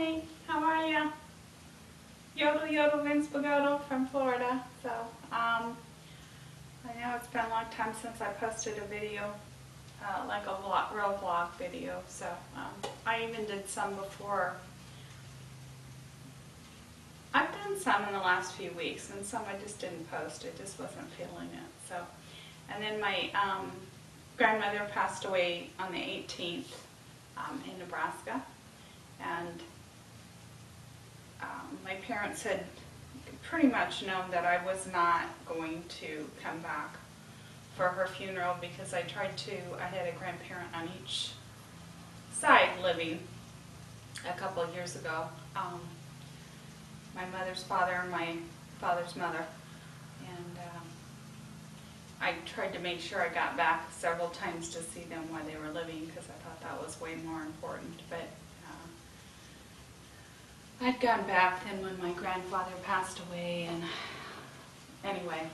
Hey, how are ya? Yodel Yodel Vince Bagodel from Florida. So, I know it's been a long time since I posted a video, like a real vlog video. So, I even did some before. I've done some in the last few weeks, and some I just didn't post. I just wasn't feeling it. So, and then my grandmother passed away on the 18th in Nebraska, and my parents had pretty much known that I was not going to come back for her funeral because I had a grandparent on each side living a couple of years ago. My mother's father and my father's mother. And I tried to make sure I got back several times to see them while they were living because I thought that was way more important. But I'd gone back then when my grandfather passed away, and anyway,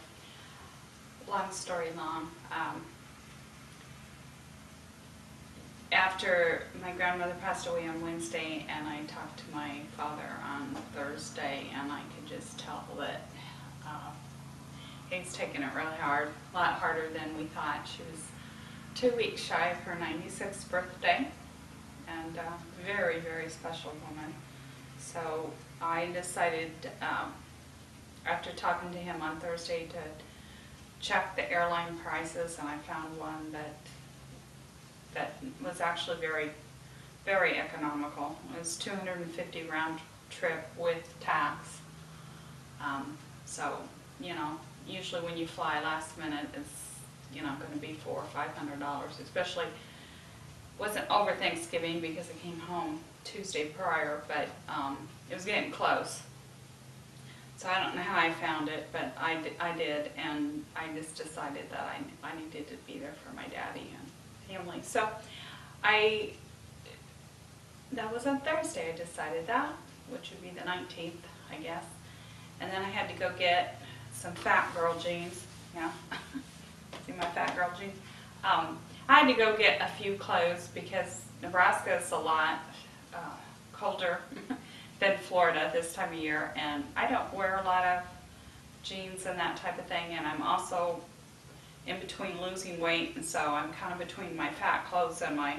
long story long. After my grandmother passed away on Wednesday, and I talked to my father on Thursday, and I could just tell that he's taking it really hard, a lot harder than we thought. She was 2 weeks shy of her 96th birthday, and a very, very special woman. So I decided, after talking to him on Thursday, to check the airline prices, and I found one that was actually very, very economical. It was $250 round trip with tax. So, you know, usually when you fly last minute, it's, going to be $400 or $500, especially, wasn't over Thanksgiving because I came home Tuesday prior, but it was getting close. So I don't know how I found it, but I did, and I just decided that I needed to be there for my daddy and family. So that was on Thursday I decided that, which would be the 19th, I guess. And then I had to go get some fat girl jeans. Yeah, see my fat girl jeans? I had to go get a few clothes because Nebraska is a lot colder than Florida this time of year, and I don't wear a lot of jeans and that type of thing, and I'm also in between losing weight, and so I'm kind of between my fat clothes and my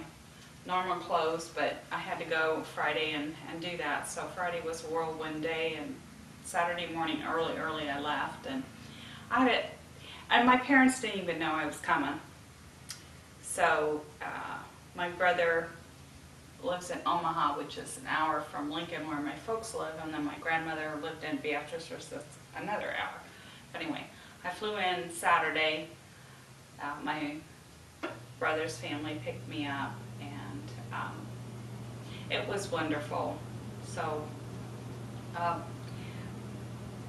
normal clothes, but I had to go Friday and do that. So Friday was a whirlwind day, and Saturday morning early I left, and my parents didn't even know I was coming. So my brother lives in Omaha, which is an hour from Lincoln where my folks live, and then my grandmother lived in Beatrice, which is another hour. Anyway, I flew in Saturday. My brother's family picked me up, and it was wonderful. So I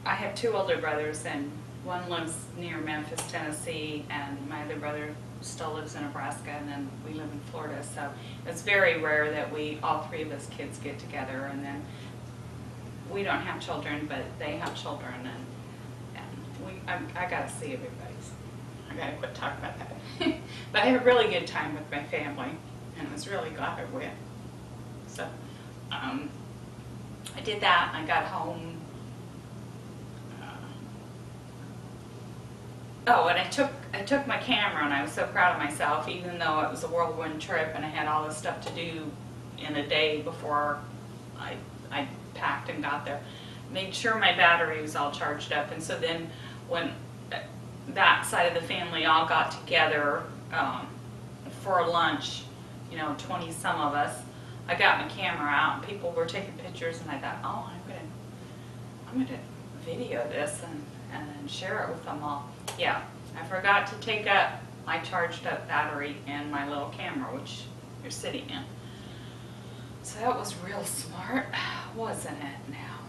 have two older brothers, and one lives near Memphis, Tennessee, and my other brother still lives in Nebraska, and then we live in Florida. So it's very rare that all three of us kids get together, and then we don't have children, but they have children, and I got to see everybody. I got to quit talking about that. But I had a really good time with my family, and I was really glad I went. So I did that, and I got home. Oh, and I took my camera, and I was so proud of myself, even though it was a whirlwind trip and I had all this stuff to do in a day before I packed and got there. Made sure my battery was all charged up, and so then when that side of the family all got together for lunch, 20 some of us, I got my camera out, and people were taking pictures, and I thought, oh, I'm gonna video this and share it with them all. Yeah, I forgot to take up my charged up battery and my little camera, which you're sitting in. So that was real smart, wasn't it now?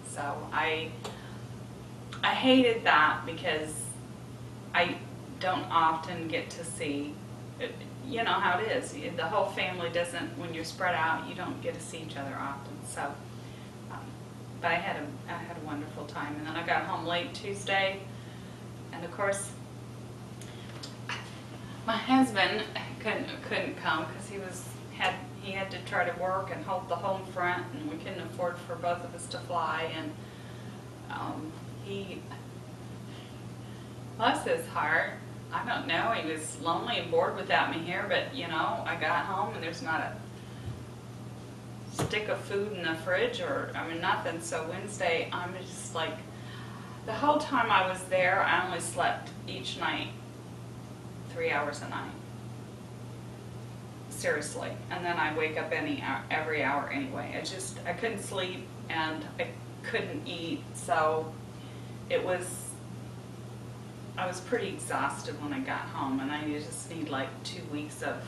So I hated that because I don't often get to see, you know how it is. The whole family doesn't, when you're spread out, you don't get to see each other often. So, but I had a wonderful time. And then I got home late Tuesday, and of course, my husband couldn't come because he had he had to try to work and hold the home front, and we couldn't afford for both of us to fly. And he, bless his heart, I don't know, he was lonely and bored without me here, but you know, I got home and there's not a stick of food in the fridge, or, I mean, nothing. So Wednesday, I'm just like, the whole time I was there, I only slept each night 3 hours a night. Seriously. And then I wake up every hour anyway. I couldn't sleep and I couldn't eat, so I was pretty exhausted when I got home, and I just need like 2 weeks of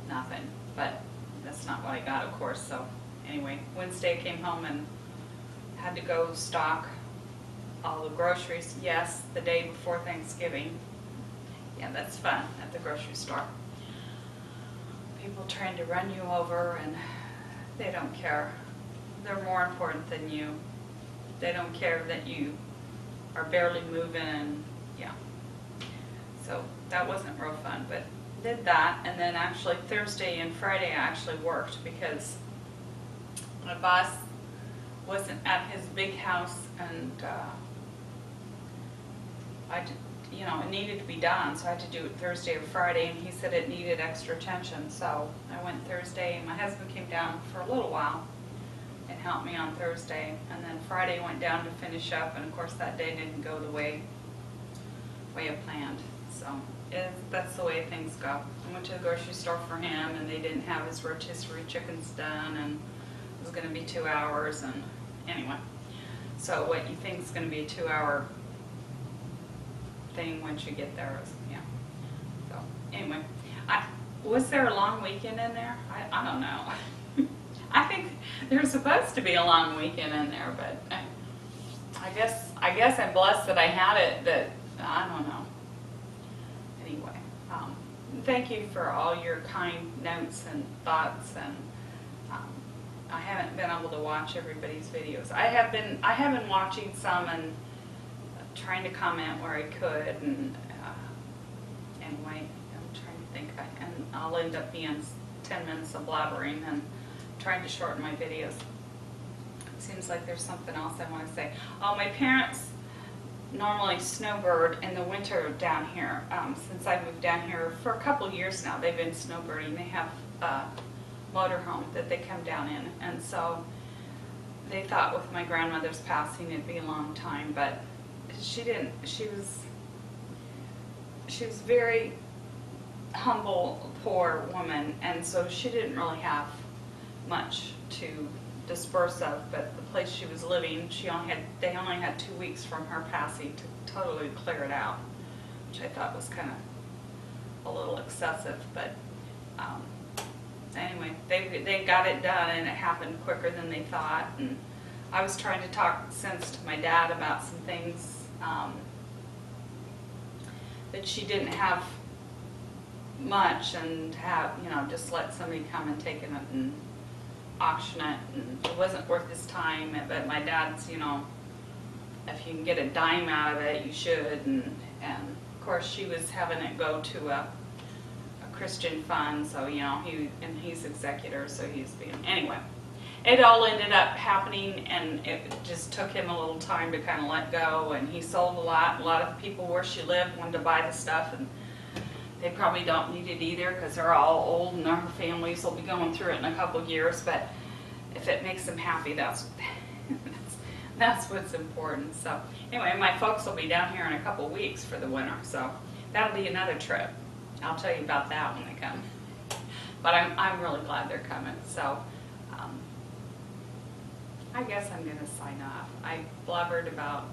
nothing. But that's not what I got, of course. So anyway, Wednesday I came home and had to go stock all the groceries. Yes, the day before Thanksgiving. Yeah, that's fun at the grocery store. People trying to run you over, and they don't care. They're more important than you. They don't care that you are barely moving, and yeah. So that wasn't real fun, but did that. And then actually Thursday and Friday I actually worked because my boss wasn't at his big house, and it needed to be done, so I had to do it Thursday or Friday, and he said it needed extra attention. So I went Thursday, and my husband came down for a little while and helped me on Thursday, and then Friday went down to finish up, and of course that day didn't go the way I planned. So that's the way things go. I went to the grocery store for him, and they didn't have his rotisserie chickens done, and it was going to be 2 hours, and anyway. So what you think is going to be a 2-hour thing once you get there is, yeah. So anyway, was there a long weekend in there? I don't know. I think there's supposed to be a long weekend in there, but I guess I'm blessed that I had it. That I don't know. Anyway, thank you for all your kind notes and thoughts, and I haven't been able to watch everybody's videos. I have been watching some and trying to comment where I could, and anyway, I'm trying to think, and I'll end up being 10 minutes of blabbering and trying to shorten my videos. It seems like there's something else I want to say. Oh, my parents normally snowbird in the winter down here. Since I moved down here for a couple years now, they've been snowbirding. They have a motorhome that they come down in, and so they thought with my grandmother's passing it'd be a long time, but she didn't. She was very humble, poor woman, and so she didn't really have much to disperse of. But the place she was living, they only had 2 weeks from her passing to totally clear it out, which I thought was kind of a little excessive. But anyway, they got it done, and it happened quicker than they thought. And I was trying to talk sense to my dad about some things that she didn't have much, and just let somebody come and take it and auction it, and it wasn't worth his time. But my dad's, if you can get a dime out of it, you should. And of course she was having it go to a Christian fund, so he's executor, so he's being, anyway. It all ended up happening, and it just took him a little time to kind of let go, and he sold a lot. A lot of people where she lived wanted to buy the stuff, and they probably don't need it either because they're all old, and their families will be going through it in a couple of years. But if it makes them happy, that's what's important. So anyway, my folks will be down here in a couple of weeks for the winter, so that'll be another trip. I'll tell you about that when they come. But I'm really glad they're coming. So I guess I'm going to sign off. I blabbered about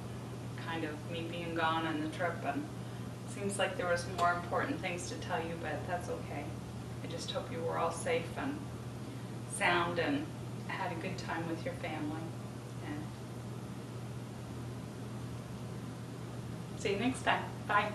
kind of me being gone and the trip, and it seems like there was more important things to tell you, but that's okay. I just hope you were all safe and sound and had a good time with your family. And see you next time. Bye.